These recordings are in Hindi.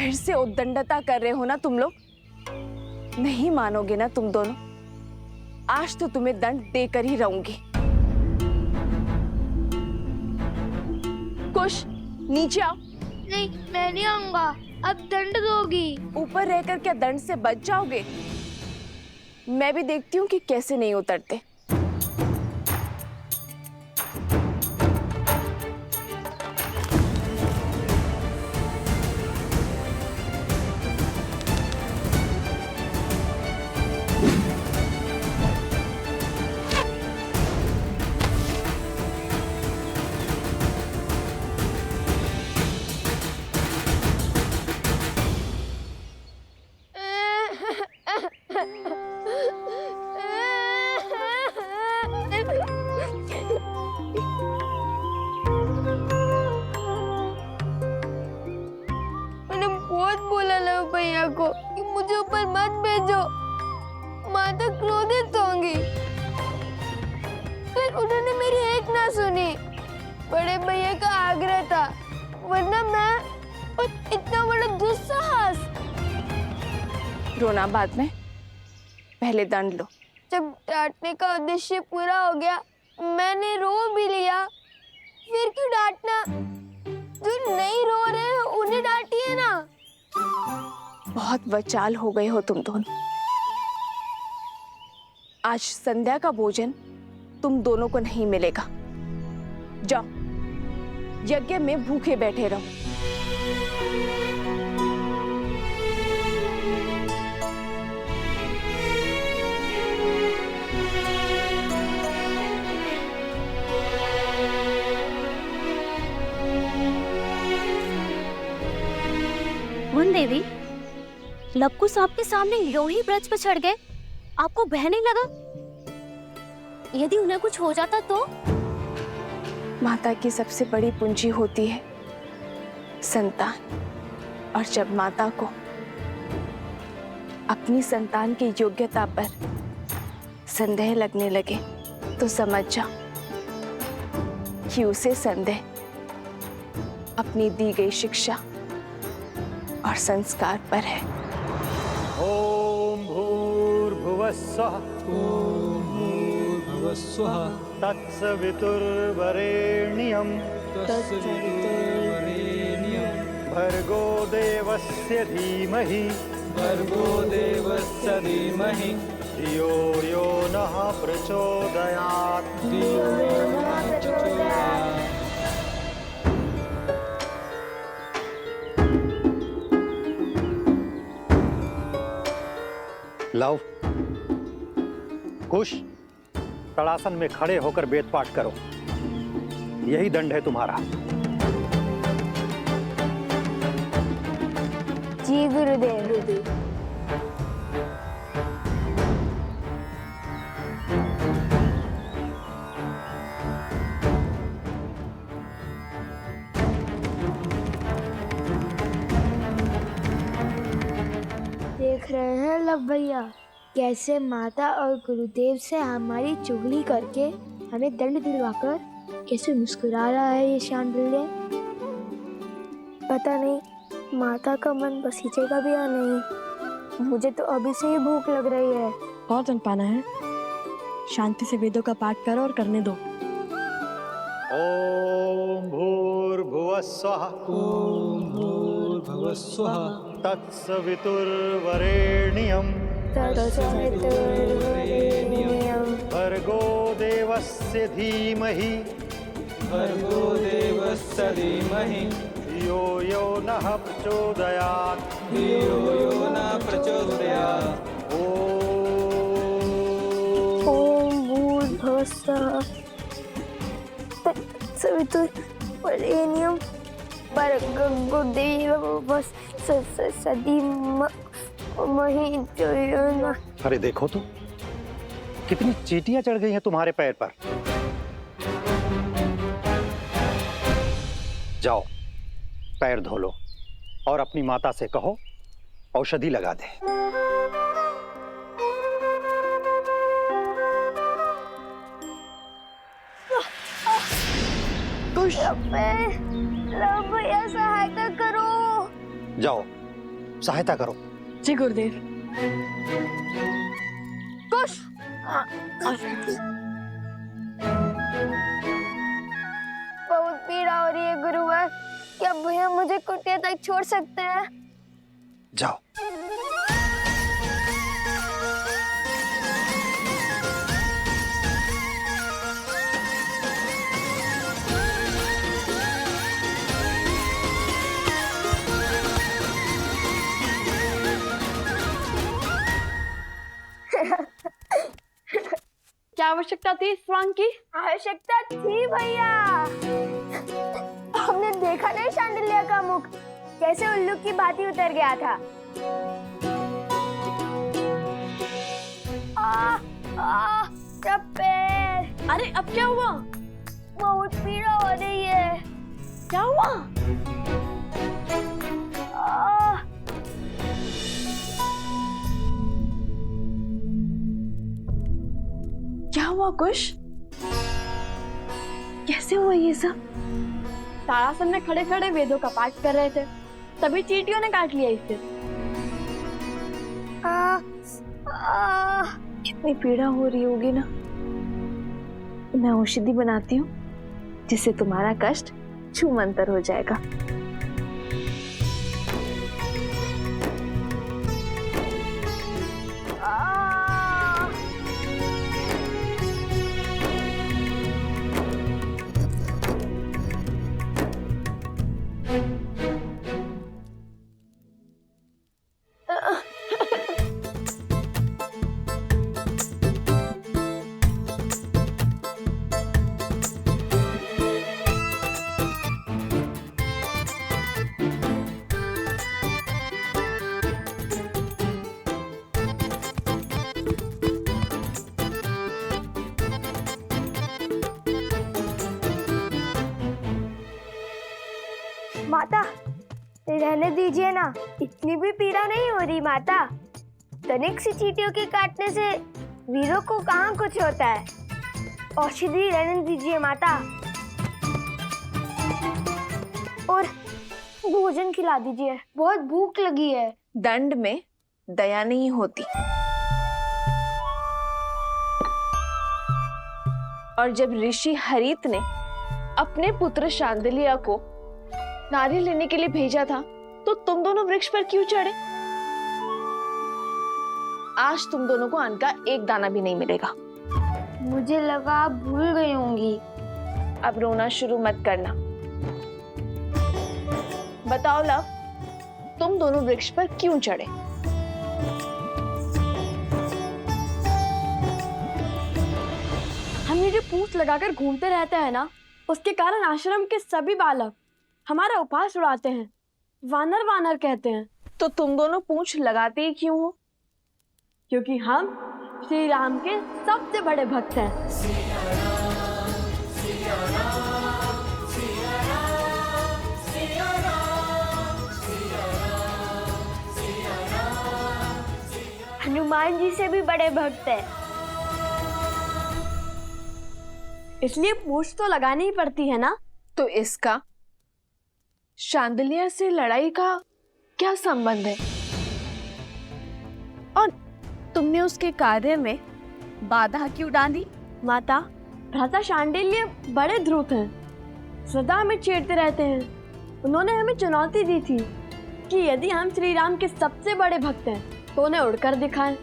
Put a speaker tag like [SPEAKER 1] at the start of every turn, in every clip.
[SPEAKER 1] फिर से उद्दंडता कर रहे हो ना तुम लोग? नहीं मानोगे ना तुम दोनों? आज तो तुम्हें दंड देकर ही रहूंगी। कुश, नीचे आओ।
[SPEAKER 2] नहीं, मैं नहीं आऊंगा। अब दंड दोगी।
[SPEAKER 1] ऊपर रहकर क्या दंड से बच जाओगे? मैं भी देखती हूँ कि कैसे नहीं उतरते।
[SPEAKER 2] मैंने बहुत बोला लव भैया को कि मुझे ऊपर मत भेजो, माता क्रोधित होंगी। फिर उन्होंने मेरी एक ना सुनी। बड़े भैया का आग्रह था, वरना मैं और इतना बड़ा दुस्साहस।
[SPEAKER 1] रोना बाद में, पहले दंड लो।
[SPEAKER 2] जब डांटने का उद्देश्य पूरा हो गया, मैंने रो भी लिया। फिर क्यों डांटना? जो नहीं रो रहे हैं उन्हें डांटिए ना।
[SPEAKER 1] बहुत बचाल हो गए हो तुम दोनों। आज संध्या का भोजन तुम दोनों को नहीं मिलेगा। जाओ, यज्ञ में भूखे बैठे रहो।
[SPEAKER 3] मुन देवी, लवकुश आपके सामने यूं ही ब्रज पर चढ़ गए, आपको भय नहीं लगा? यदि उन्हें कुछ हो जाता तो?
[SPEAKER 1] माता की सबसे बड़ी पूंजी होती है संतान, और जब माता को अपनी संतान की योग्यता पर संदेह लगने लगे तो समझ जाओ कि उसे संदेह अपनी दी गई शिक्षा और संस्कार पर है।
[SPEAKER 4] ओम भूर्भुवस्सुः तत्सवितुर्वरेण्यं भर्गो देवस्य धीमहि धियो यो नः प्रचोदयात्। लव, कुश, तड़ासन में खड़े होकर वेद पाठ करो। यही दंड है तुम्हारा।
[SPEAKER 2] जी गुरुदेव। देख रहे हैं लव भैया, कैसे माता और गुरुदेव से हमारी चुगली करके हमें दंड दिलवाकर कैसे मुस्कुरा रहा है ये शांडिल्य। पता नहीं माता का मन बसीचेगा भी या नहीं। मुझे तो अभी से ही भूख लग रही है।
[SPEAKER 5] और दंड पाना है? शांति से वेदों का पाठ करो और करने दो।
[SPEAKER 4] ओम भूर्भुवस्सुः तत्सवितुर्वरेण्यं भर्गो देवस्य धीमहि धियो यो नः प्रचोदयात्।
[SPEAKER 2] ओम भूर्भुवस्सुः तत्सवितुर्वरेण्यं भर्गो देवस्य धीमहि धियो यो नः।
[SPEAKER 4] अरे देखो तो, कितनी चींटियां चढ़ गई हैं तुम्हारे पैर पर। जाओ, पैर धो लो और अपनी माता से कहो औषधि लगा दे।
[SPEAKER 2] भैया सहायता करो।
[SPEAKER 4] जाओ, सहायता करो।
[SPEAKER 5] जी गुरुदेव।
[SPEAKER 2] कुश बहुत पीड़ा हो रही है गुरुवर, क्या भैया मुझे कुटिया तक छोड़ सकते हैं?
[SPEAKER 4] जाओ।
[SPEAKER 5] क्या आवश्यकता थी इस स्वांग की?
[SPEAKER 2] आवश्यकता थी भैया। हमने देखा नहीं शांडिल्य का मुख कैसे उल्लू की भांति उतर गया था। मेरा पैर।
[SPEAKER 5] अरे अब क्या हुआ?
[SPEAKER 2] बहुत पीड़ा हो रही है।
[SPEAKER 5] क्या हुआ? क्या हुआ कुश? कैसे हुआ ये सब? तारासन में खड़े खड़े वेदों का पाठ कर रहे थे, तभी चींटियों ने काट लिया इसे।
[SPEAKER 1] इतनी पीड़ा हो रही होगी ना, मैं औषधि बनाती हूँ जिससे तुम्हारा कष्ट छूमंतर हो जाएगा।
[SPEAKER 2] माता रहने दीजिए ना, इतनी भी पीड़ा नहीं हो रही माता। तनिक सी चींटियों के काटने से वीरों को कहाँ कुछ होता है। औषधि रहने दीजिए माता, और भोजन खिला दीजिए, बहुत भूख लगी है।
[SPEAKER 1] दंड में दया नहीं होती, और जब ऋषि हरित ने अपने पुत्र शांडिल्य को नारी लेने के लिए भेजा था, तो तुम दोनों वृक्ष पर क्यों चढ़े? आज तुम दोनों को अन्न का एक दाना भी नहीं मिलेगा।
[SPEAKER 2] मुझे लगा आप भूल गई होंगी।
[SPEAKER 1] अब रोना शुरू मत करना। बताओ लव, तुम दोनों वृक्ष पर क्यों चढ़े?
[SPEAKER 5] हम ये जो पूंछ लगाकर घूमते रहते हैं ना, उसके कारण आश्रम के सभी बालक हमारा उपहास उड़ाते हैं, वानर वानर कहते हैं।
[SPEAKER 1] तो तुम दोनों पूंछ लगाते ही क्यों हो?
[SPEAKER 5] क्योंकि हम श्री राम के सबसे बड़े भक्त हैं।
[SPEAKER 2] हनुमान जी से भी बड़े भक्त हैं।
[SPEAKER 5] इसलिए पूंछ तो लगानी ही पड़ती है ना।
[SPEAKER 1] तो इसका शांडिल्य से लड़ाई का क्या संबंध है? और तुमने उसके कार्य में बाधा क्यों डाली?
[SPEAKER 5] माता, भ्राता शांडिल्य बड़े ध्रुत हैं, सदा हमें छेड़ते रहते हैं। उन्होंने हमें चुनौती दी थी कि यदि हम श्री राम के सबसे बड़े भक्त हैं तो उन्हें उड़कर दिखाएं।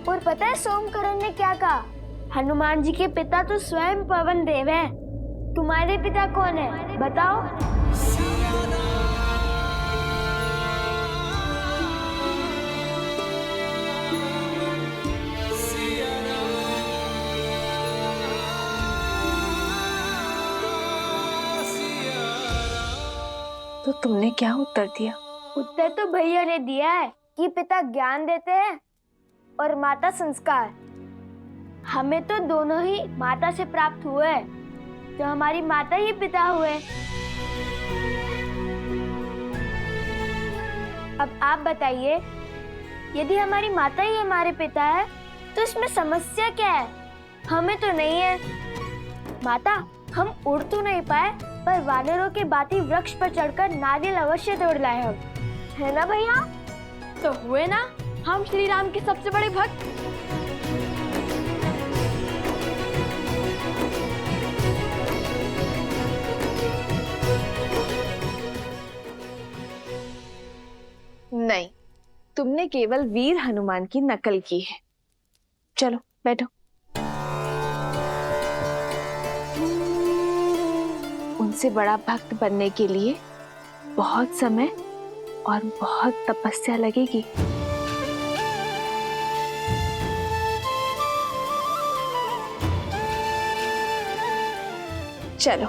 [SPEAKER 2] और पता है सोमकरण ने क्या कहा? हनुमान जी के पिता तो स्वयं पवन देव हैं। तुम्हारे पिता कौन है बताओ?
[SPEAKER 1] तो तुमने क्या उत्तर दिया?
[SPEAKER 2] उत्तर तो भैया ने दिया है कि पिता ज्ञान देते हैं और माता संस्कार। हमें तो दोनों ही माता से प्राप्त हुए, तो हमारी माता ही पिता हुए। अब आप बताइए, यदि हमारी माता ही हमारे पिता है तो इसमें समस्या क्या है? हमें तो नहीं है। माता, हम उड़ तो नहीं पाए, पर वानरों के भांति वृक्ष पर चढ़कर नारियल अवश्य तोड़ लाए हम। है ना भैया?
[SPEAKER 5] तो हुए ना हम श्री राम के सबसे बड़े भक्त।
[SPEAKER 1] नहीं, तुमने केवल वीर हनुमान की नकल की है। चलो बैठो। उनसे बड़ा भक्त बनने के लिए बहुत समय और बहुत तपस्या लगेगी। चलो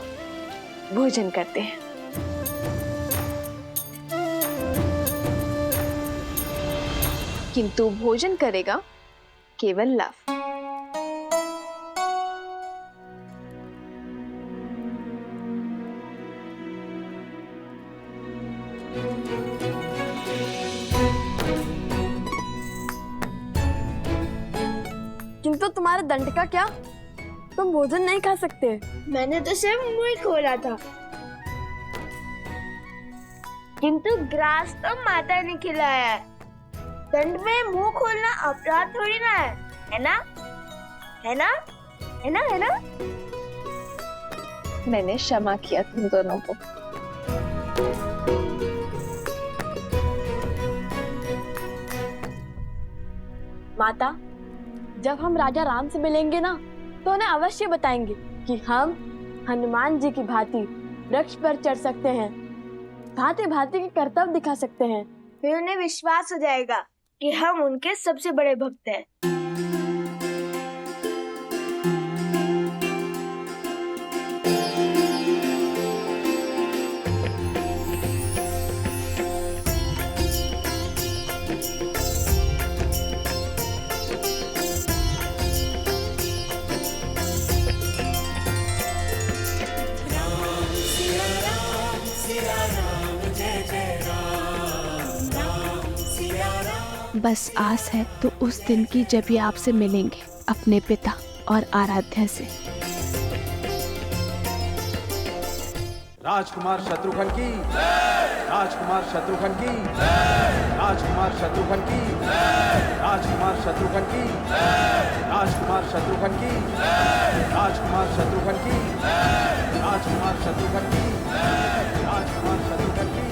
[SPEAKER 1] भोजन करते हैं। किंतु भोजन करेगा केवल लव।
[SPEAKER 5] किंतु तुम्हारे दंड का क्या? तुम भोजन नहीं खा सकते।
[SPEAKER 2] मैंने तो सिर्फ मुंह ही खोला था, किंतु ग्रास तो माता ने खिलाया है। दंड में मुंह खोलना अपराध थोड़ी ना है ना? है ना? है ना? है ना?
[SPEAKER 1] मैंने क्षमा किया तुम दोनों को।
[SPEAKER 5] माता, जब हम राजा राम से मिलेंगे ना तो उन्हें अवश्य बताएंगे कि हम हनुमान जी की भांति वृक्ष पर चढ़ सकते हैं, भांति भांति के कर्तव्य दिखा सकते हैं।
[SPEAKER 2] फिर उन्हें विश्वास हो जाएगा कि हम उनके सबसे बड़े भक्त हैं।
[SPEAKER 1] बस आस है तो उस दिन की जब ये आपसे मिलेंगे अपने पिता और आराध्या से।
[SPEAKER 6] राजकुमार शत्रुघ्न की, राजकुमार शत्रुघ्न की, राजकुमार शत्रुघ्न की, राजकुमार शत्रुघ्न की, राजकुमार शत्रुघ्न की, राजकुमार शत्रुघ्न की, राजकुमार शत्रुघ्न की, राजकुमार शत्रुघ्न की।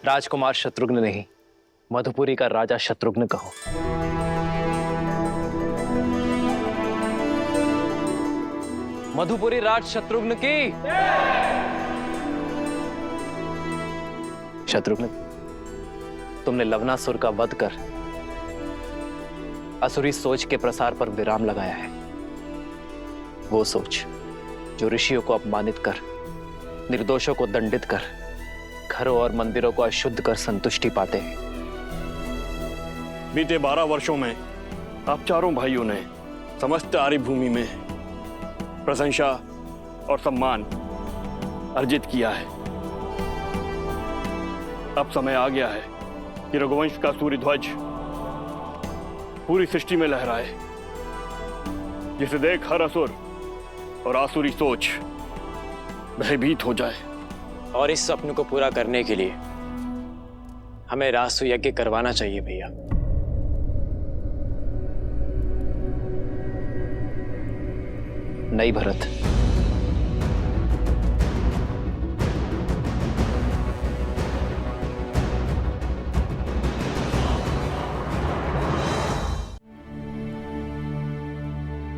[SPEAKER 7] राजकुमार शत्रुघ्न नहीं, मधुपुरी का राजा शत्रुघ्न कहो। मधुपुरी राज शत्रुघ्न की। शत्रुघ्न, तुमने लवनासुर का वध कर असुरी सोच के प्रसार पर विराम लगाया है। वो सोच जो ऋषियों को अपमानित कर, निर्दोषों को दंडित कर, घरों और मंदिरों को अशुद्ध कर संतुष्टि पाते हैं।
[SPEAKER 8] बीते 12 वर्षों में आप चारों भाइयों ने समस्त आर्य भूमि में प्रशंसा और सम्मान अर्जित किया है। अब समय आ गया है कि रघुवंश का सूर्य ध्वज पूरी सृष्टि में लहराए, जिसे देख हर असुर और आसुरी सोच भयभीत हो जाए।
[SPEAKER 7] और इस सपने को पूरा करने के लिए हमें रासु यज्ञ करवाना चाहिए भैया। नहीं भरत,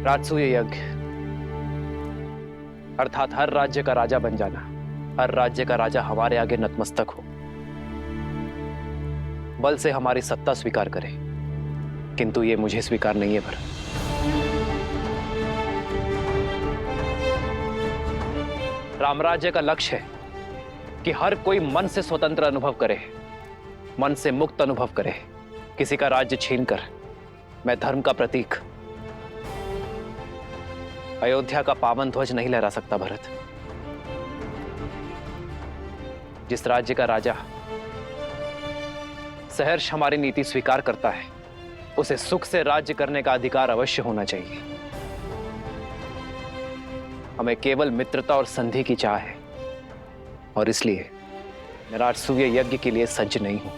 [SPEAKER 7] राजसूय यज्ञ अर्थात हर राज्य का राजा बन जाना, हर राज्य का राजा हमारे आगे नतमस्तक हो, बल से हमारी सत्ता स्वीकार करे, किंतु ये मुझे स्वीकार नहीं है भरत। रामराज्य का लक्ष्य है कि हर कोई मन से स्वतंत्र अनुभव करे, मन से मुक्त अनुभव करे। किसी का राज्य छीनकर मैं धर्म का प्रतीक अयोध्या का पावन ध्वज नहीं लहरा सकता भरत। जिस राज्य का राजा सहर्ष हमारी नीति स्वीकार करता है, उसे सुख से राज्य करने का अधिकार अवश्य होना चाहिए। हमें केवल मित्रता और संधि की चाह है, और इसलिए मैं राजसूय यज्ञ के लिए सज्ज नहीं हूं।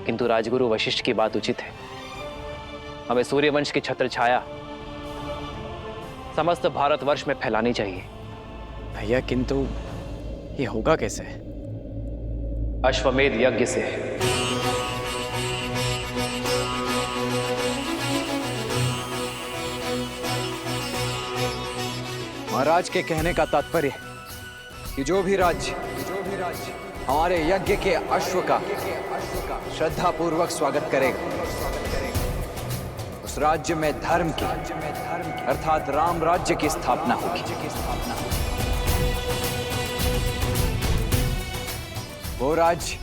[SPEAKER 7] किंतु राजगुरु वशिष्ठ की बात उचित है। हमें सूर्यवंश की छत्र छाया समस्त भारतवर्ष में फैलानी चाहिए।
[SPEAKER 9] भैया किंतु ये होगा कैसे?
[SPEAKER 7] अश्वमेध यज्ञ से।
[SPEAKER 10] महाराज के कहने का तात्पर्य कि जो भी राज्य हमारे यज्ञ के अश्व का श्रद्धा पूर्वक स्वागत करेगा, उस राज्य में धर्म की अर्थात राम राज्य की स्थापना होगी। वो राज्य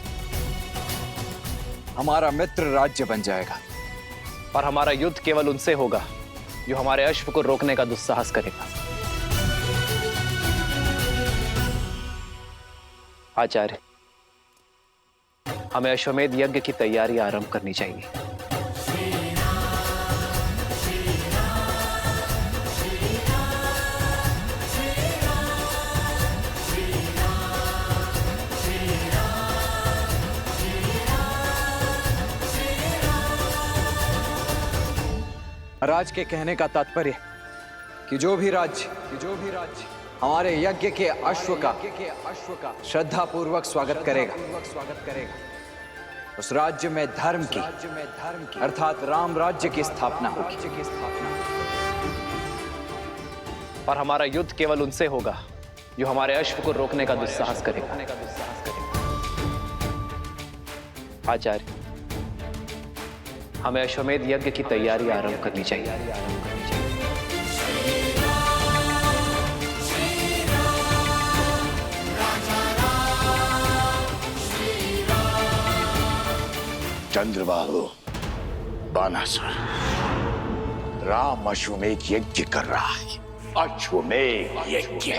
[SPEAKER 10] हमारा मित्र राज्य बन जाएगा।
[SPEAKER 7] और हमारा युद्ध केवल उनसे होगा जो हमारे अश्व को रोकने का दुस्साहस करेगा। आचार्य, हमें अश्वमेध यज्ञ की तैयारी आरंभ करनी चाहिए।
[SPEAKER 10] महाराज के कहने का तात्पर्य कि जो भी राज्य हमारे यज्ञ के अश्व का श्रद्धा पूर्वक स्वागत करेगा, उस राज्य में धर्म की अर्थात राम राज्य की स्थापना होगी।
[SPEAKER 7] और हमारा युद्ध केवल उनसे होगा जो हमारे अश्व को रोकने का दुस्साहस करेगा। आचार्य, हमें अश्वमेध यज्ञ की तैयारी आरंभ करनी चाहिए।
[SPEAKER 11] चंद्रबाहु, बानासुर, राम अश्वमेध यज्ञ कर रहा है। अश्वमेध यज्ञ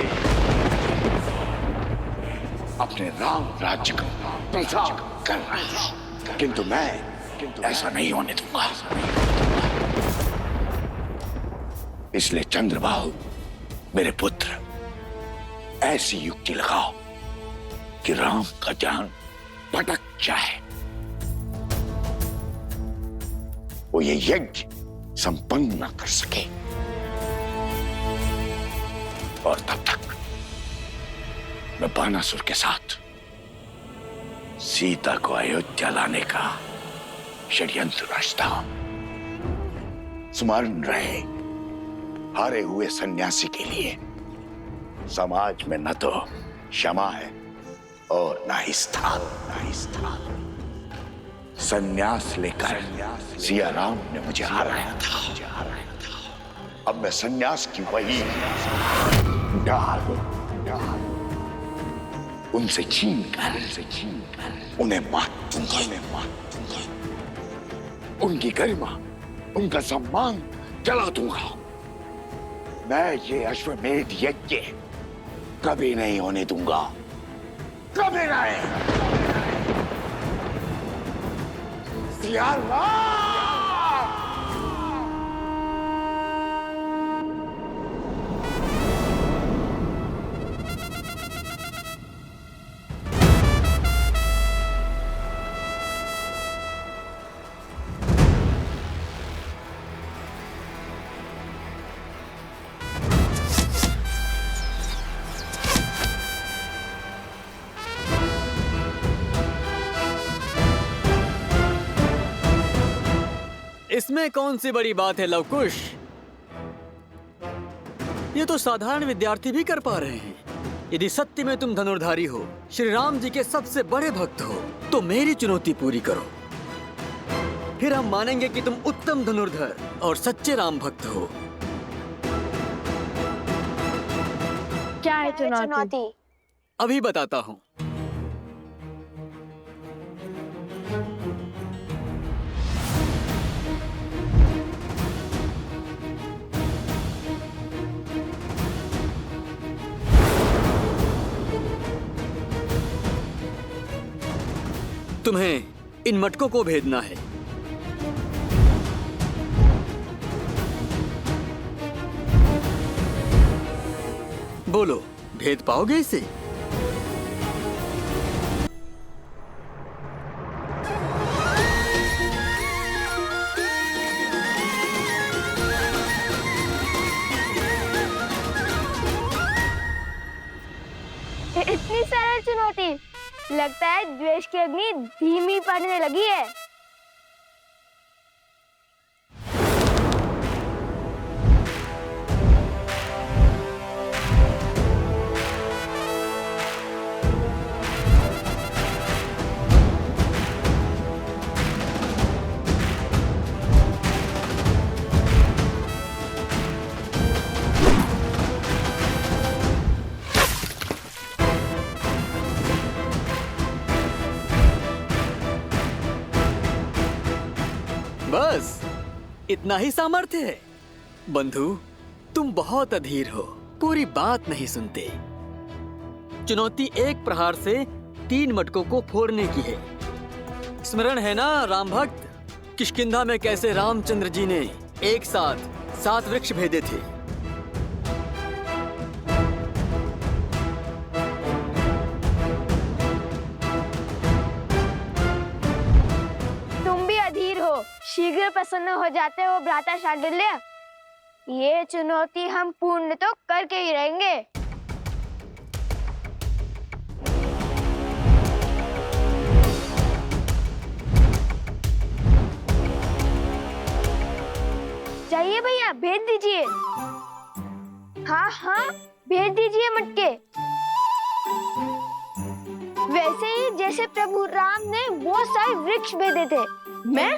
[SPEAKER 11] अपने राम राज्य का प्रचार कर रहा है, किंतु मैं ऐसा नहीं होने दूंगा। इसलिए चंद्रबाहु, मेरे पुत्र, ऐसी युक्ति लगाओ कि राम का ध्यान भटक जाए, वो ये यज्ञ संपन्न न कर सके, और तब तक मैं बानासुर के साथ सीता को अयोध्या लाने का षड्यंत्र रचता हूं। स्मरण रहे, हारे हुए सन्यासी के लिए समाज में न तो क्षमा है और न ही स्थान। सन्यास लेकर सिया राम ने मुझे हराया था। अब मैं सन्यास की वही डाल उनसे छीन कर उन्हें मार दूंगा। उनकी गरिमा, उनका सम्मान जला दूंगा। मैं ये अश्वमेध यज्ञ कभी नहीं होने दूंगा, कभी नहीं। सिया राम!
[SPEAKER 9] इसमें कौन सी बड़ी बात है लवकुश? ये तो साधारण विद्यार्थी भी कर पा रहे हैं। यदि सत्य में तुम धनुर्धारी हो, श्री राम जी के सबसे बड़े भक्त हो, तो मेरी चुनौती पूरी करो। फिर हम मानेंगे कि तुम उत्तम धनुर्धर और सच्चे राम भक्त हो।
[SPEAKER 5] क्या है चुनौती?
[SPEAKER 9] अभी बताता हूँ। तुम्हें इन मटकों को भेदना है। बोलो, भेद पाओगे इसे?
[SPEAKER 2] इतनी सरल चुनौती, लगता है द्वेष की अग्नि धीमी पड़ने लगी है।
[SPEAKER 9] बस इतना ही सामर्थ्य है? बंधु, तुम बहुत अधीर हो, पूरी बात नहीं सुनते। चुनौती एक प्रहार से 3 मटकों को फोड़ने की है। स्मरण है ना राम भक्त, किष्किंधा में कैसे रामचंद्र जी ने एक साथ 7 वृक्ष भेदे थे।
[SPEAKER 2] तुम भी अधीर हो, शीघ्र प्रसन्न हो जाते हो भ्राता शांडिल्य। ये चुनौती हम पूर्ण तो करके ही रहेंगे। चाहिए भैया, भेज दीजिए। हाँ हाँ, भेज दीजिए मटके। वैसे ही जैसे प्रभु राम ने वो सारे वृक्ष भेदे थे। मैं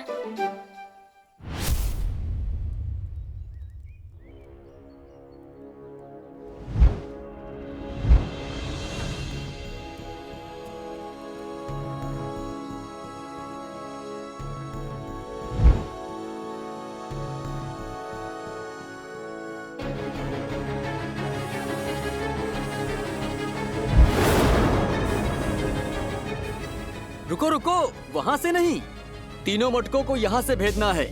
[SPEAKER 9] रुको रुको, वहां से नहीं, तीनों मटकों को यहाँ से भेजना है।